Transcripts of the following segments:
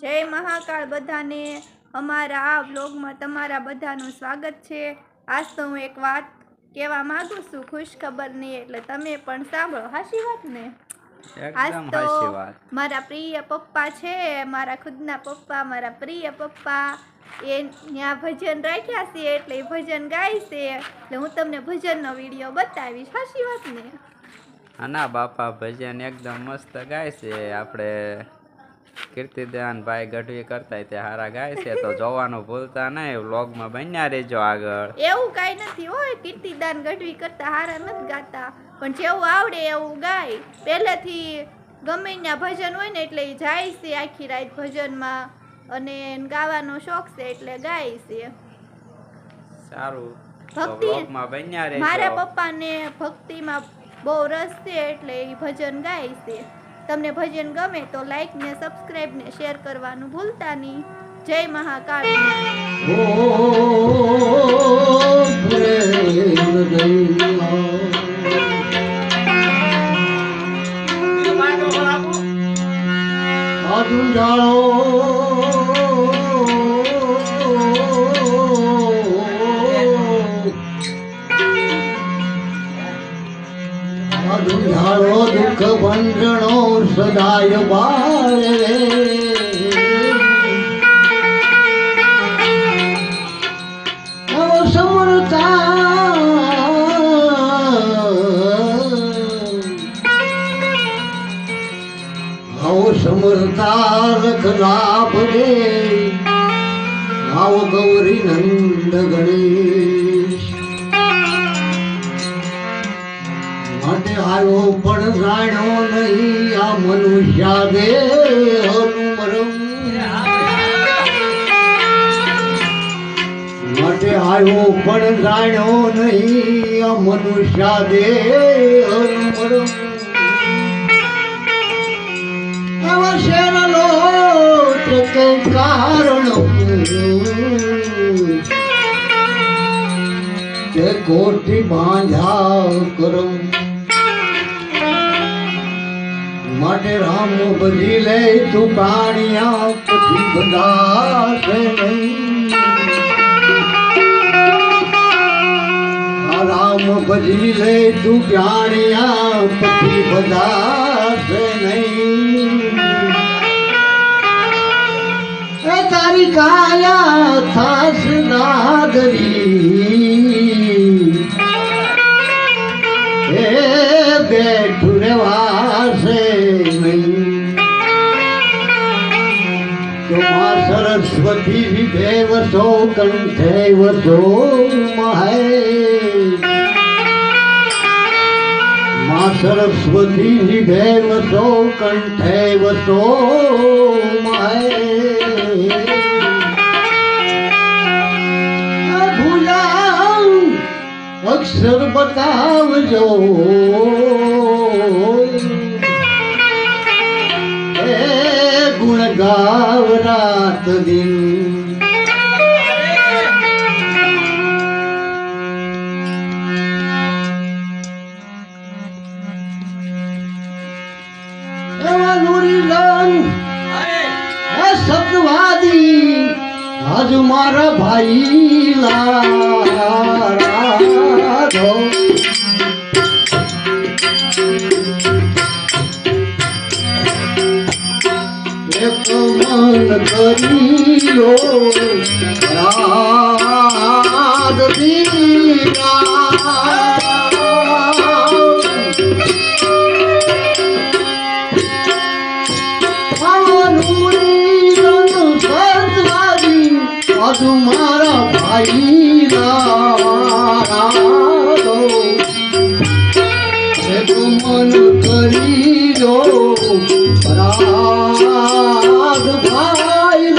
જય મહાકાળ બધાને અમારા આ વ્લોગમાં તમારા બધાનું સ્વાગત છે। આજ તો હું એક વાત કહેવા માંગુ છું, ખુશ ખબરની, એટલે તમે પણ સાંભળો। હાચી વાત ને? આજ તો મારા પ્રિય પપ્પા છે, મારા ખુદના પપ્પા, મારા પ્રિય પપ્પા એ ત્યાં ભજન રાખ્યા છે, એટલે ભજન ગાય છે, એટલે હું તમને ભજનનો વિડીયો બતાવીશ। હાચી વાત ને? ના બાપા, ભજન એકદમ મસ્ત ગાય છે। આપણે કીર્તિદાન ભાઈ ગઢવી કરતા તે હારા ગાય છે, તો જોવાનું ભૂલતા નહીં, વ્લોગમાં બન્યા રહેજો આગળ। એવું કાંઈ નથી હોય, કીર્તિદાન ગઢવી કરતા હારા નથી ગાતા, પણ જેવું આવડે એવું ગાય। પહેલેથી ગમે ત્યાં ભજન હોય ને એટલે જાય છે આખી રાત ભજનમાં, અને ગાવાનો શોખ છે એટલે ગાય છે। સારું, ભક્તિ વ્લોગમાં બન્યા રહેજો। મારા પપ્પાને ભક્તિમાં બહુ રસ છે એટલે એ ભજન ગાય છે। તમને ભજન ગમે તો લાઈક ને સબસ્ક્રાઇબ ને શેર કરવાનું ભૂલતા નહીં। જય મહાકાળ। અધુજાળો દુઃખ બંધણો સદાય બાળે રે, સમરતા લખ લાભ રે, આવો ગૌરી નંદ ગણેશ માટે આવ્યો પણ જાણ્યો નહીં આ મનુષ્યા દેહનું મરમ, માટે આવ્યો પણ જાણ્યો નહીં આ મનુષ્યા દેહનું મરમ। શેરલો તે કારણ તે કોટી બાંધા કરમ, માટે રામ બધી લે તું પાણિયા પછી બંધાશે નહીં, રામ બધી લે તું પ્યાણિયા પછી બંધાશે નહીં। તારી કાયા થાસ નાદરી હે બેઠું રેવાશે નહીં, તો માં સરસ્વતી વિધેવ સો કંઠે વસો મહે, માં સરસ્વતી વિધેવ સો કંઠે વસો મહે, અક્ષર બતાવજો એ ગુણ ગાવ રાત દિન, સતવાદી આજ મારા ભાઈ લાધો, એક મન કરી લો રાત દીના, મારા ભાઈ રાધો મન કરી દો રાધ ભાઈ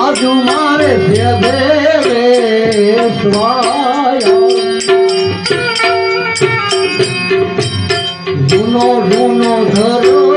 આજુ મારે જૂનો જૂનો ધરો